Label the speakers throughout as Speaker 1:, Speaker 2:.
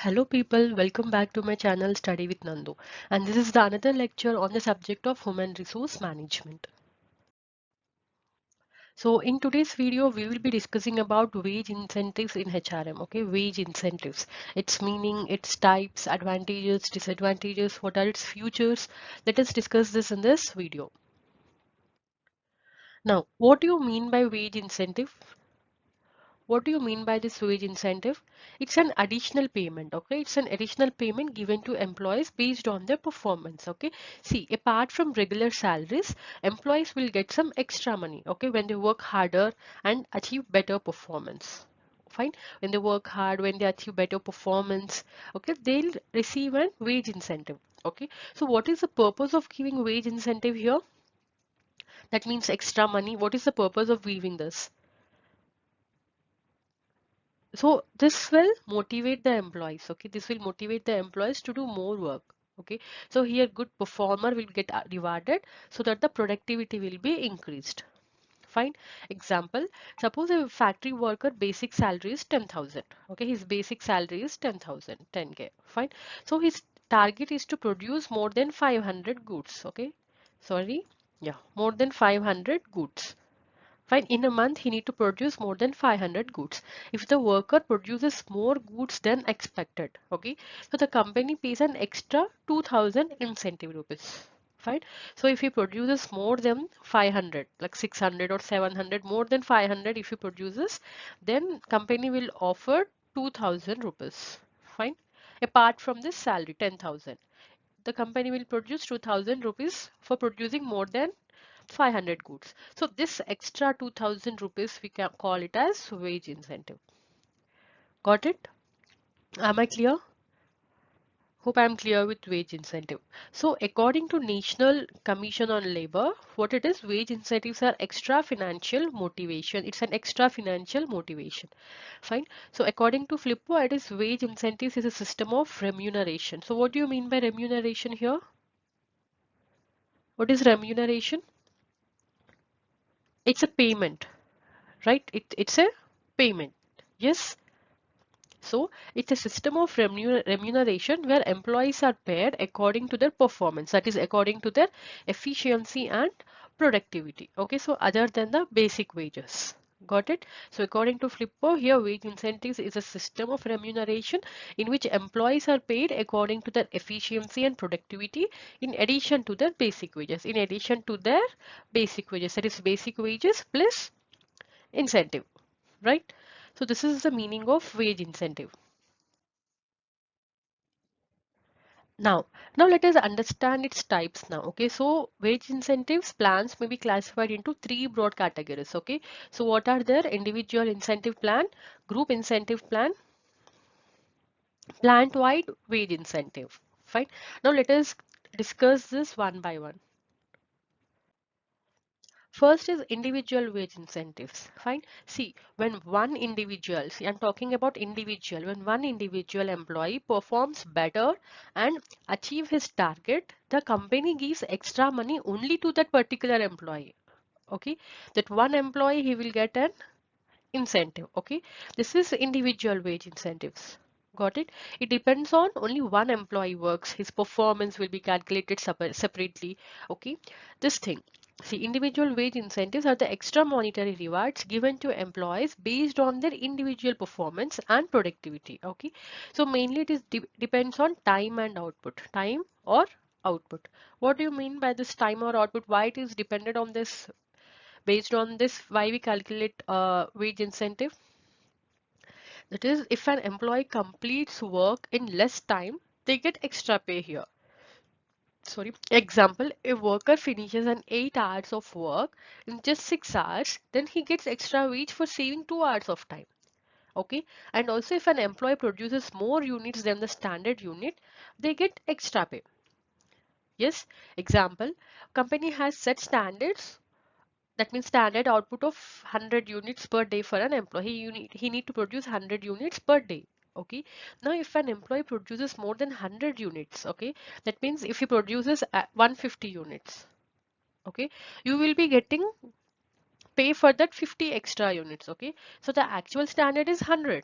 Speaker 1: Hello people, welcome back to my channel Study with Nandu, and this is the another lecture on the subject of human resource management. So in today's video we will be discussing about wage incentives in HRM. Okay, wage incentives, its meaning, its types, advantages, disadvantages, what are its futures. Let us discuss this in this video. Now, what do you mean by wage incentive? What do you mean by this wage incentive? It's an additional payment, okay? It's an additional payment given to employees based on their performance, okay? See, apart from regular salaries, employees will get some extra money, okay, when they work harder and achieve better performance. Fine. When they work hard, when they achieve better performance, okay, they'll receive an wage incentive, okay? So what is the purpose of giving wage incentive here? That means extra money. What is the purpose of giving this? So this will motivate the employees. Okay, this will motivate the employees to do more work. Okay, so here good performer will get rewarded so that the productivity will be increased. Fine. Example, suppose a factory worker basic salary is 10,000. Okay, his basic salary is 10,000, 10K. Fine. So his target is to produce more than 500 goods. Okay, sorry, yeah, more than 500 goods. Fine, in a month he need to produce more than 500 goods. If the worker produces more goods than expected, okay, so the company pays an extra 2000 incentive rupees. Fine. So if he produces more than 500, like 600 or 700, more than 500 if he produces, then company will offer 2000 rupees. Fine. Apart from this salary 10,000, the company will produce 2000 rupees for producing more than 500 goods. So this extra 2000 rupees we can call it as wage incentive. Got it? Am I clear? Hope I am clear with wage incentive. So according to National Commission on Labor, what it is, wage incentives are extra financial motivation. It's an extra financial motivation. Fine. So according to Flippo, it is wage incentives is a system of remuneration. So what do you mean by remuneration here? What is remuneration? It's a payment, right? It's a payment. Yes. So it's a system of remuneration where employees are paid according to their performance, that is according to their efficiency and productivity. Okay, so other than the basic wages. Got it? So according to Flippo, here wage incentives is a system of remuneration in which employees are paid according to their efficiency and productivity in addition to their basic wages. In addition to their basic wages, that is basic wages plus incentive, right? So this is the meaning of wage incentive. Now let us understand its types now. Okay, so wage incentives plans may be classified into three broad categories. Okay, so what are there? Individual incentive plan, group incentive plan, plant-wide wage incentive. Fine. Now let us discuss this one by one. First is individual wage incentives. Fine. See, when one individual, see, I'm talking about individual, when one individual employee performs better and achieve his target, the company gives extra money only to that particular employee. Okay, that one employee he will get an incentive. Okay, this is individual wage incentives. Got it? It depends on only one employee works. His performance will be calculated separately. Okay, this thing. See, individual wage incentives are the extra monetary rewards given to employees based on their individual performance and productivity. Okay, so mainly it is depends on time and output. Time or output. What do you mean by this time or output? Why it is dependent on this? Based on this, why we calculate wage incentive? That is, if an employee completes work in less time, they get extra pay here. Sorry. Example, a worker finishes an 8 hours of work in just 6 hours, then he gets extra wage for saving 2 hours of time. Okay. And also if an employee produces more units than the standard unit, they get extra pay. Yes. Example, company has set standards. That means standard output of 100 units per day for an employee. He need to produce 100 units per day. Okay. Now, if an employee produces more than 100 units, okay, that means if he produces 150 units, okay, you will be getting pay for that 50 extra units. Okay. So the actual standard is 100.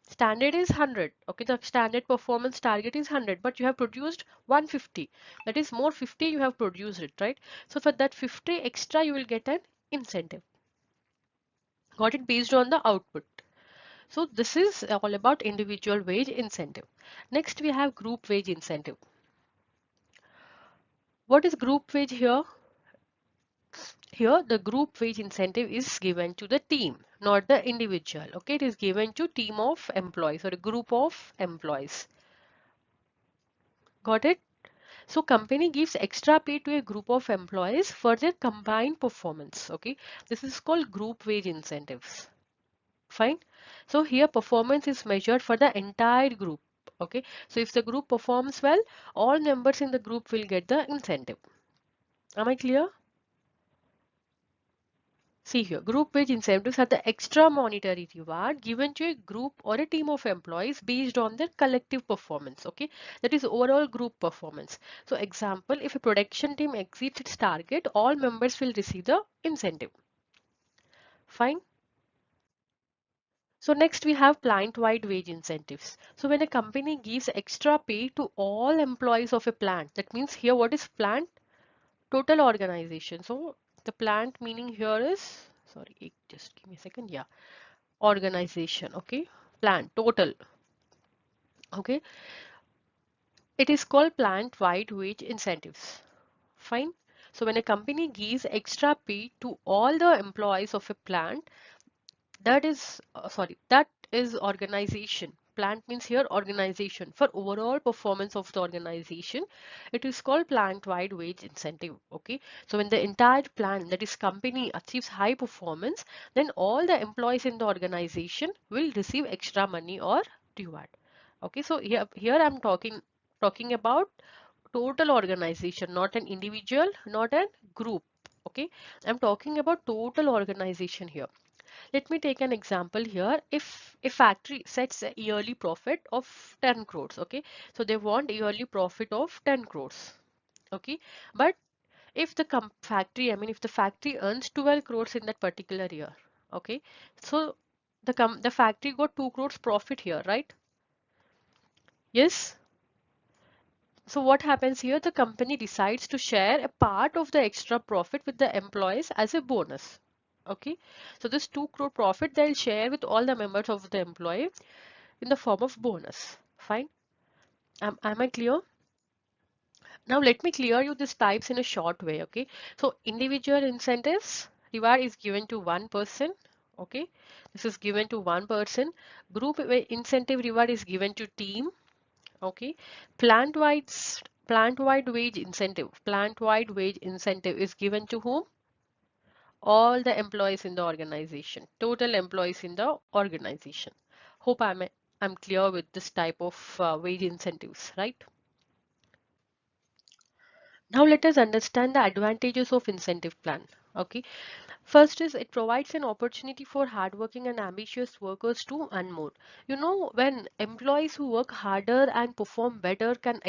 Speaker 1: Standard is 100. Okay, the standard performance target is 100, but you have produced 150. That is more 50 you have produced it, right? So for that 50 extra, you will get an incentive. Got it, based on the output. So this is all about individual wage incentive. Next, we have group wage incentive. What is group wage here? Here, the group wage incentive is given to the team, not the individual. Okay, it is given to team of employees or a group of employees. Got it? So company gives extra pay to a group of employees for their combined performance. Okay, this is called group wage incentives. Fine. So here performance is measured for the entire group. Okay, so if the group performs well, all members in the group will get the incentive. Am I clear? See here, group wage incentives are the extra monetary reward given to a group or a team of employees based on their collective performance. Okay, that is overall group performance. So example, if a production team exceeds its target, all members will receive the incentive. Fine. So next we have plant-wide wage incentives. So when a company gives extra pay to all employees of a plant, that means here what is plant? Total organization. So the plant meaning here is, sorry, just give me a second. Yeah, organization. Okay, plant total. Okay, it is called plant-wide wage incentives. Fine. So when a company gives extra pay to all the employees of a plant, that is organization. Plant means here organization. For overall performance of the organization, it is called plant wide wage incentive. Okay, so when the entire plant, that is company, achieves high performance, then all the employees in the organization will receive extra money or reward. Okay, so here I'm talking about total organization, not an individual, not a group. Okay, I'm talking about total organization here. Let me take an example here. If a factory sets a yearly profit of 10 crores, okay, so they want a yearly profit of 10 crores, okay, but if the factory, I mean, if the factory earns 12 crores in that particular year, okay, so the factory got 2 crores profit here, right? Yes. So what happens here? The company decides to share a part of the extra profit with the employees as a bonus. Okay, so this 2 crore profit they'll share with all the members of the employee in the form of bonus. Fine. Am I clear? Now let me clear you these types in a short way. Okay, so individual incentives reward is given to one person. Okay, this is given to one person. Group incentive reward is given to team. Okay, plant-wide plant-wide wage incentive. Plant-wide wage incentive is given to whom? All the employees in the organization. Total employees in the organization. Hope I'm clear with this type of wage incentives, right? Now let us understand the advantages of incentive plan. Okay, first is it provides an opportunity for hardworking and ambitious workers to earn more. You know, when employees who work harder and perform better can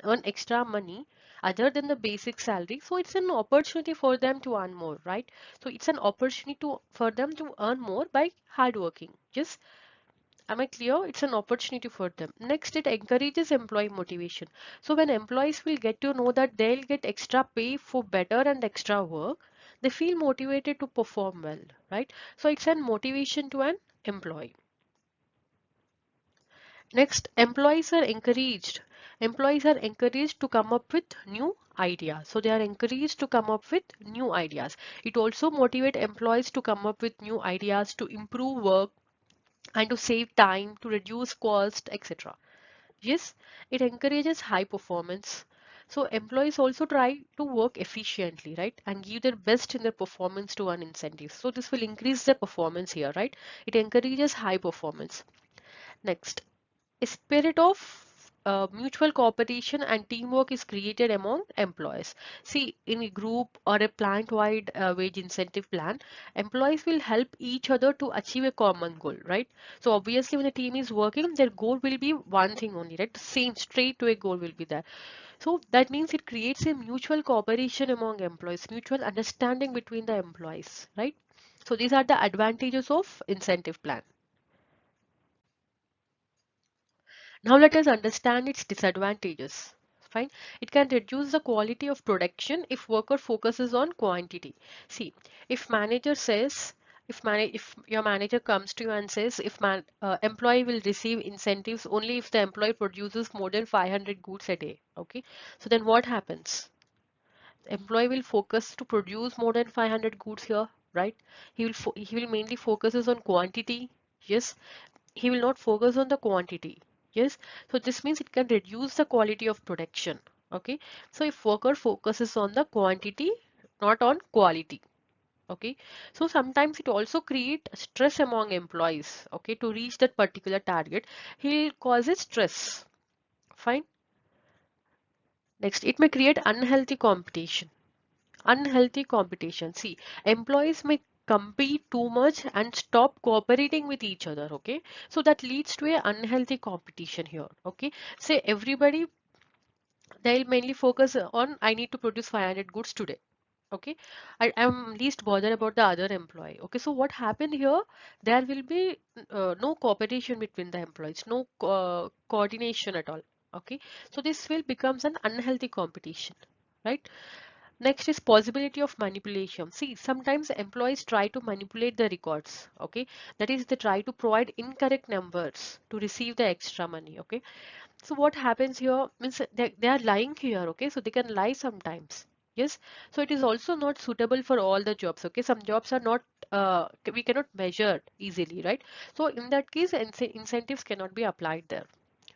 Speaker 1: earn extra money other than the basic salary, so it's an opportunity for them to earn more, right? So it's an opportunity for them to earn more by hard working. Just am I clear? It's an opportunity for them. Next, it encourages employee motivation. So when employees will get to know that they'll get extra pay for better and extra work, they feel motivated to perform well, right? So it's an motivation to an employee. Next, employees are encouraged to come up with new ideas. So they are encouraged to come up with new ideas. It also motivates employees to come up with new ideas to improve work and to save time, to reduce cost, etc. Yes, it encourages high performance. So employees also try to work efficiently, right? And give their best in their performance to earn incentives. So this will increase their performance here, right? It encourages high performance. Next, a spirit of mutual cooperation and teamwork is created among employees. See, in a group or a plant-wide wage incentive plan, employees will help each other to achieve a common goal, right? So obviously, when a team is working, their goal will be one thing only, right? The same straight to a goal will be there. So that means it creates a mutual cooperation among employees, mutual understanding between the employees, right? So these are the advantages of incentive plan. Now let us understand its disadvantages. Fine. It can reduce the quality of production if worker focuses on quantity. See, if manager says, if your manager comes to you and says employee will receive incentives only if the employee produces more than 500 goods a day. Okay. So then what happens? Employee will focus to produce more than 500 goods here, right? He will mainly focuses on quantity. Yes, he will not focus on the quantity. Yes, so this means it can reduce the quality of production. Okay, so if worker focuses on the quantity, not on quality. Okay, so sometimes it also create stress among employees. Okay, to reach that particular target, he causes stress. Fine. Next, it may create unhealthy competition. Unhealthy competition. See, employees may compete too much and stop cooperating with each other. Okay, so that leads to a unhealthy competition here. Okay, say everybody, they'll mainly focus on I need to produce 500 goods today. Okay, I'm least bothered about the other employee. Okay, so what happened here? There will be no cooperation between the employees, no coordination at all. Okay, so this will becomes an unhealthy competition, right? Next is possibility of manipulation. See, sometimes employees try to manipulate the records. Okay, that is they try to provide incorrect numbers to receive the extra money. Okay, so what happens here means they are lying here. Okay, so they can lie sometimes. Yes, so it is also not suitable for all the jobs. Okay, some jobs are not we cannot measure easily, right? So in that case, incentives cannot be applied there.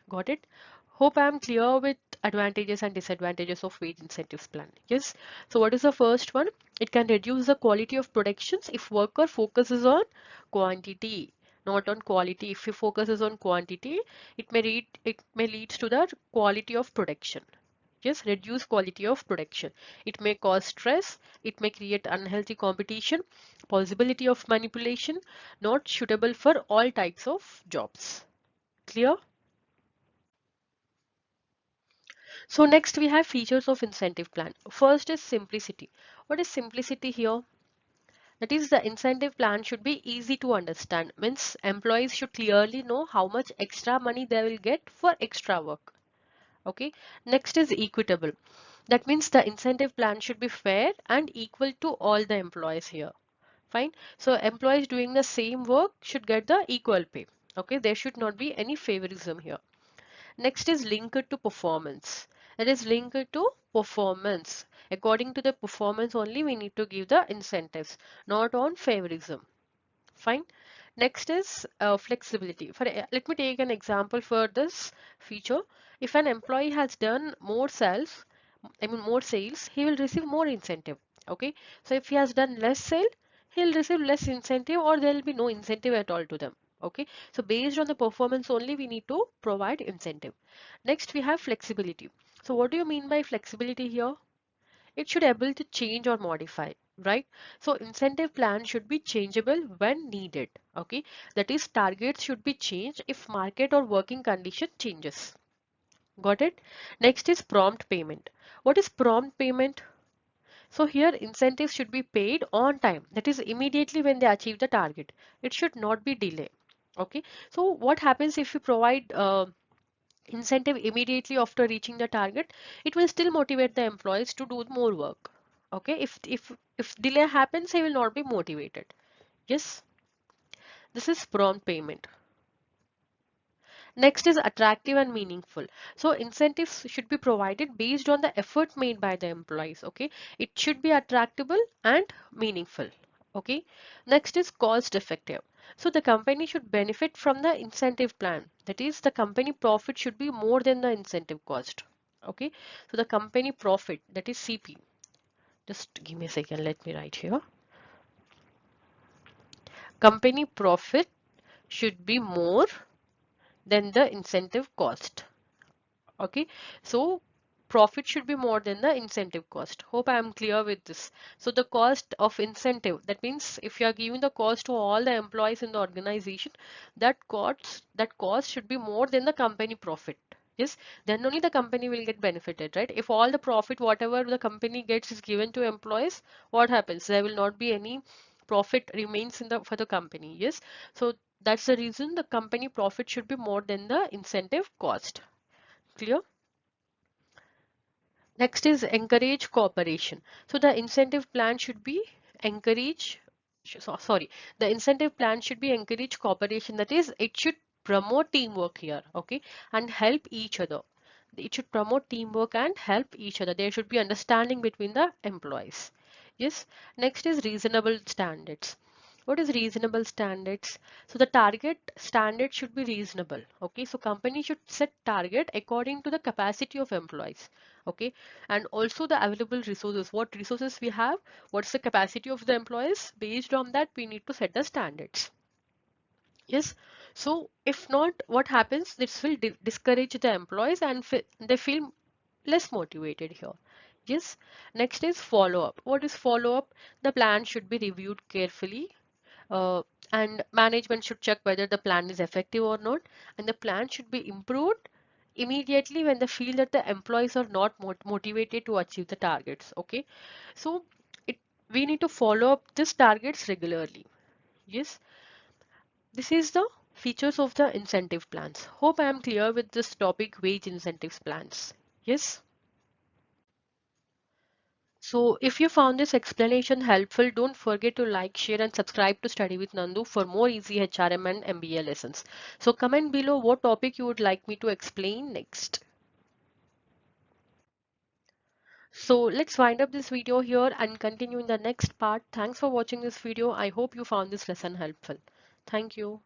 Speaker 1: Got it? Hope I am clear with advantages and disadvantages of wage incentives plan. Yes. So what is the first one? It can reduce the quality of productions if worker focuses on quantity, not on quality. If he focuses on quantity, it may lead to the quality of production. Yes, reduce quality of production. It may cause stress. It may create unhealthy competition, possibility of manipulation, not suitable for all types of jobs. Clear? So next we have features of incentive plan. First is simplicity. What is simplicity here? That is the incentive plan should be easy to understand. Means employees should clearly know how much extra money they will get for extra work. Okay. Next is equitable. That means the incentive plan should be fair and equal to all the employees here. Fine. So employees doing the same work should get the equal pay. Okay. There should not be any favorism here. Next is linked to performance. It is linked to performance. According to the performance only we need to give the incentives, not on favorism. Fine. Next is flexibility. Let me take an example for this feature. If an employee has done more sales, he will receive more incentive. Okay. So if he has done less sale, he'll receive less incentive or there will be no incentive at all to them. Okay. So based on the performance only, we need to provide incentive. Next, we have flexibility. So what do you mean by flexibility here? It should able to change or modify, right? So incentive plan should be changeable when needed. Okay. That is targets should be changed if market or working condition changes. Got it? Next is prompt payment. What is prompt payment? So here incentives should be paid on time. That is immediately when they achieve the target. It should not be delay. Okay. So what happens if you provide incentive immediately after reaching the target? It will still motivate the employees to do more work. Okay. If delay happens, he will not be motivated. Yes. This is prompt payment. Next is attractive and meaningful. So incentives should be provided based on the effort made by the employees. Okay, it should be attractable and meaningful. Okay, next is cost effective. So the company should benefit from the incentive plan. That is, the company profit should be more than the incentive cost. Okay, so the company profit, that is CP. Just give me a second, let me write here. Company profit should be more than the incentive cost. Okay, so profit should be more than the incentive cost. Hope I am clear with this. So the cost of incentive, that means if you are giving the cost to all the employees in the organization, that cost should be more than the company profit. Yes, then only the company will get benefited, right? If all the profit whatever the company gets is given to employees, what happens? There will not be any profit remains in the for the company. Yes, so That's the reason the company profit should be more than the incentive cost. Clear? Next is encourage cooperation. So the incentive plan should be encourage, sorry, the incentive plan should be encourage cooperation. That is, it should promote teamwork here, okay, and help each other. It should promote teamwork and help each other. There should be understanding between the employees. Yes. Next is reasonable standards. What is reasonable standards? So the target standard should be reasonable. Okay, so company should set target according to the capacity of employees. Okay, and also the available resources. What resources we have? What's the capacity of the employees? Based on that, we need to set the standards. Yes. So if not, what happens? This will discourage the employees and they feel less motivated here. Yes. Next is follow up. What is follow up? The plan should be reviewed carefully, uh, and management should check whether the plan is effective or not, and the plan should be improved immediately when they feel that the employees are not motivated to achieve the targets. Okay, so it we need to follow up these targets regularly. Yes, this is the features of the incentive plans. Hope I am clear with this topic, wage incentives plans. Yes. So if you found this explanation helpful, don't forget to like, share and subscribe to Study with Nandu for more easy HRM and MBA lessons. So comment below what topic you would like me to explain next. So let's wind up this video here and continue in the next part. Thanks for watching this video. I hope you found this lesson helpful. Thank you.